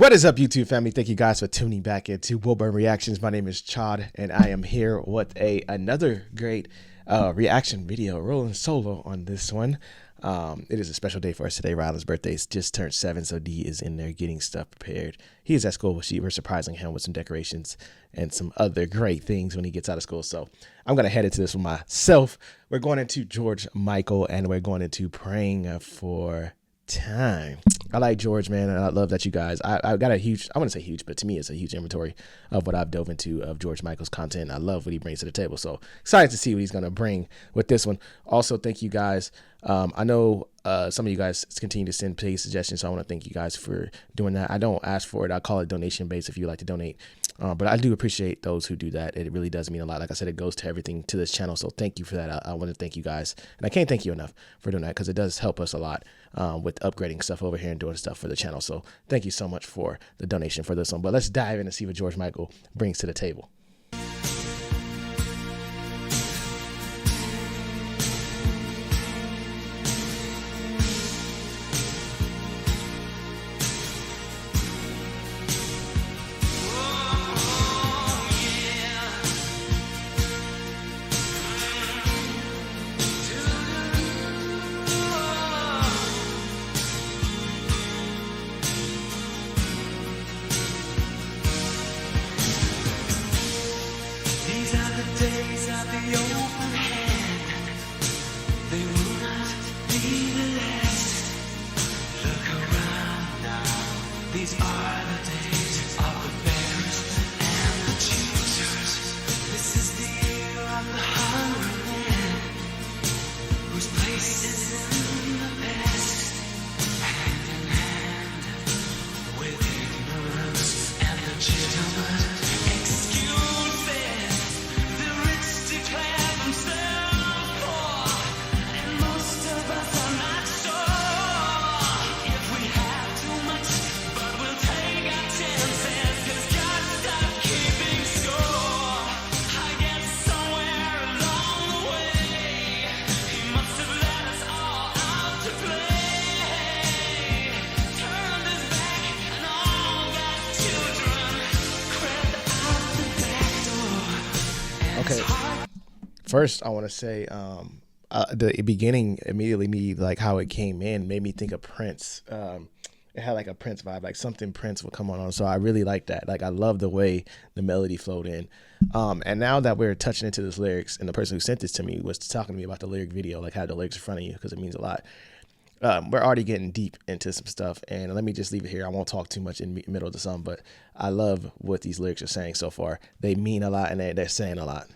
What is up, YouTube family? Thank you guys for tuning back into Wilburn Reactions. My name is Chod, and I am here with another great reaction video, rolling solo on this one. It is a special day for us today. Rylan's birthday just turned 7, so D is in there getting stuff prepared. He is at school, but we're surprising him with some decorations and some other great things when he gets out of school. So I'm going to head into this with myself. We're going into George Michael, and we're going into Praying for Time. I like George, man, and I love that you guys, I got a huge, I wouldn't say huge, but to me it's a huge inventory of what I've dove into of George Michael's content. I love what he brings to the table, so excited to see what he's going to bring with this one. Also, thank you guys. I know some of you guys continue to send paid suggestions, so I want to thank you guys for doing that. I don't ask for it. I call it donation based if you like to donate, but I do appreciate those who do that. It really does mean a lot. Like I said, it goes to everything to this channel, so thank you for that. I want to thank you guys, and I can't thank you enough for doing that because it does help us a lot with upgrading stuff over here and doing stuff for the channel. So thank you so much for the donation for this one. But let's dive in and see what George Michael brings to the table. Days of the open hand, they will not be the last. Look around now, these are the days of the beggars and the choosers. This is the year of the hungry man, whose place is in the past. Hand in hand with ignorance and the gentleman. Okay, first I want to say the beginning immediately, like how it came in made me think of Prince. It had like a Prince vibe, like something Prince would come on, so I really like that. Like, I love the way the melody flowed in. And now that we're touching into this lyrics, and the person who sent this to me was talking to me about the lyric video, like have the lyrics in front of you because it means a lot. We're already getting deep into some stuff, and let me just leave it here. I won't talk too much in the middle of the song, but I love what these lyrics are saying so far. They mean a lot, and they're saying a lot.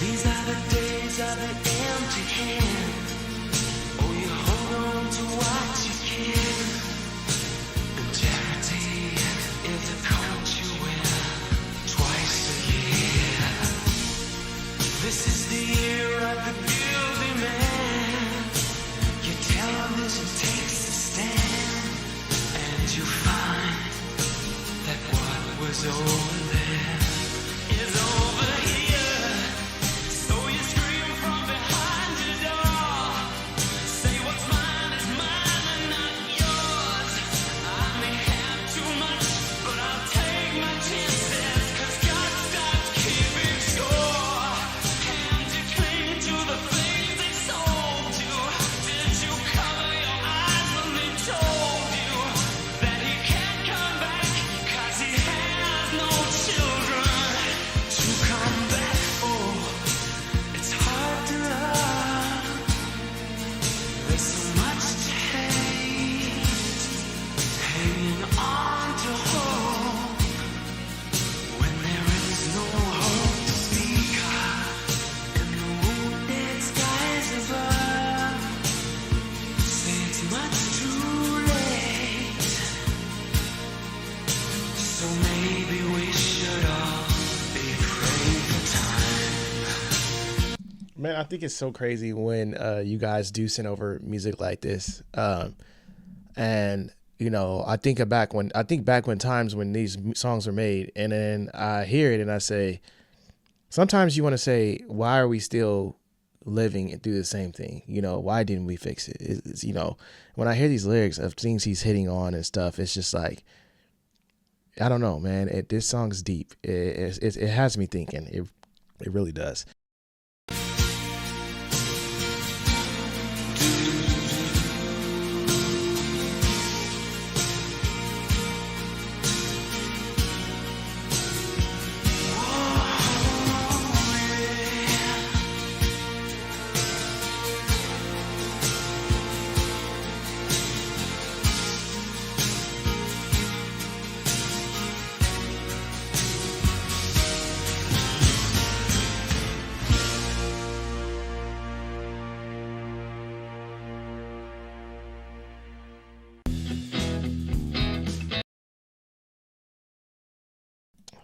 These are the days of the empty hand. Oh, you hold on to what you can. And charity is a coat you wear twice a year. This is the year of the guilty man. Your television takes a stand, and you find that what was over there is over here. Told you that he can't come back 'cause he Man, I think it's so crazy when you guys do send over music like this. And I think back when times when these songs were made, and then I hear it and I say, sometimes you want to say, why are we still living and do the same thing? Why didn't we fix it? When I hear these lyrics of things he's hitting on and stuff, it's just like, I don't know, man. This song's deep. It has me thinking. It really does.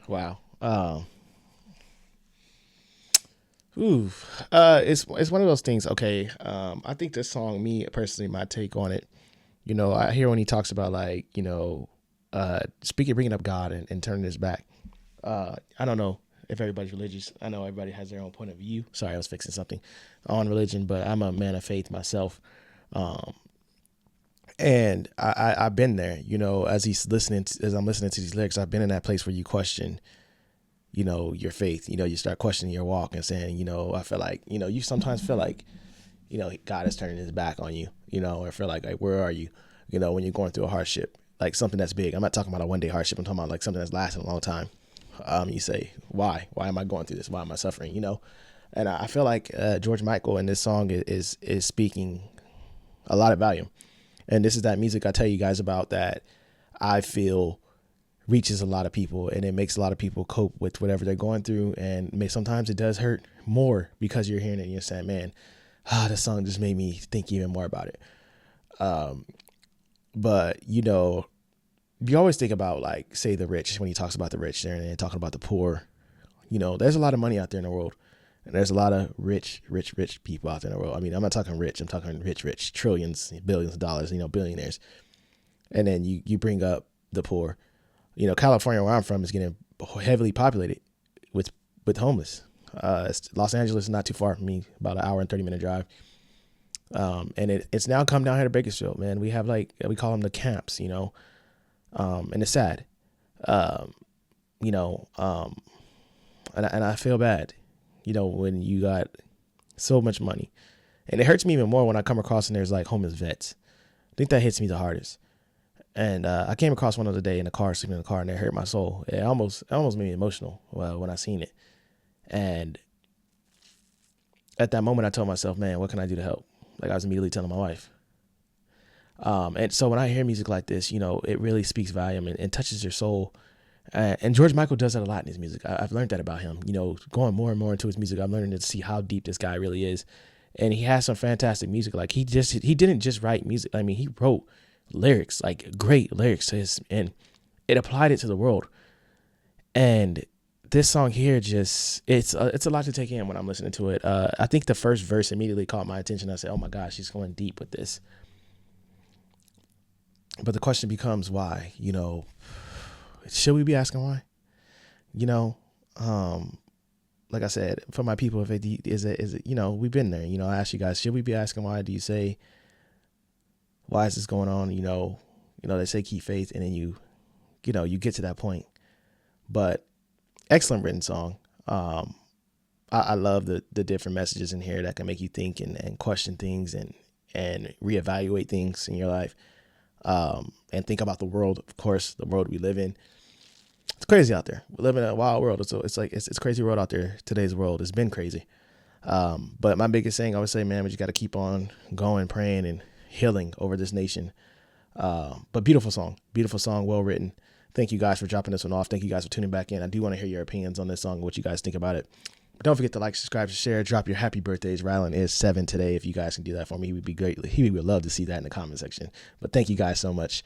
Wow. It's one of those things. Okay. I think this song, me personally, my take on it, I hear when he talks about like, bringing up God and turning his back. I don't know if everybody's religious. I know everybody has their own point of view. Sorry, I was fixing something on religion, but I'm a man of faith myself. And I've been there, as as I'm listening to these lyrics, I've been in that place where you question, your faith, you start questioning your walk and saying, I feel like, you sometimes feel like, God is turning his back on you, or feel like, where are you, when you're going through a hardship, like something that's big. I'm not talking about a one day hardship. I'm talking about like something that's lasting a long time. You say, why am I going through this? Why am I suffering? And I feel like George Michael in this song is speaking a lot of volume. And this is that music I tell you guys about that I feel reaches a lot of people, and it makes a lot of people cope with whatever they're going through. And sometimes it does hurt more because you're hearing it and you're saying, man, this song just made me think even more about it. But, you always think about, like, say, the rich when he talks about the rich there and talking about the poor. There's a lot of money out there in the world. And there's a lot of rich people out there in the world. I mean, I'm not talking rich. I'm talking rich, trillions, billions of dollars, billionaires. And then you bring up the poor. California, where I'm from, is getting heavily populated with homeless. Los Angeles is not too far from me, about an hour and 30-minute drive. And it's now come down here to Bakersfield, man. We have we call them the camps, and it's sad. And I feel bad. When you got so much money, and it hurts me even more when I come across and there's like homeless vets. I think that hits me the hardest. And I came across one other day in the car, sleeping in the car, and it hurt my soul. It almost made me emotional when I seen it. And at that moment, I told myself, man, what can I do to help? Like I was immediately telling my wife. And so when I hear music like this, it really speaks volume and touches your soul. And George Michael does that a lot in his music. I've learned that about him. Going more and more into his music, I'm learning to see how deep this guy really is. And he has some fantastic music. Like he didn't just write music. I mean, he wrote lyrics, like great lyrics and it applied it to the world. And this song here it's a lot to take in when I'm listening to it. I think the first verse immediately caught my attention. I said, oh my gosh, he's going deep with this. But the question becomes why, should we be asking why? Like I said, for my people, if it is it, we've been there. I ask you guys, should we be asking why? Do you say, why is this going on? They say keep faith, and then you get to that point. But excellent written song. I love the different messages in here that can make you think and question things and reevaluate things in your life. And think about the world, of course, the world we live in. It's crazy out there. We live in a wild world. It's crazy world out there. Today's world has been crazy. But my biggest thing, I would say, man, we just got to keep on going, praying and healing over this nation. But beautiful song, well written. Thank you guys for dropping this one off. Thank you guys for tuning back in. I do want to hear your opinions on this song and what you guys think about it. But don't forget to like, subscribe, share, drop your happy birthdays. Rylan is 7 today. If you guys can do that for me, he would be great. He would love to see that in the comment section. But thank you guys so much.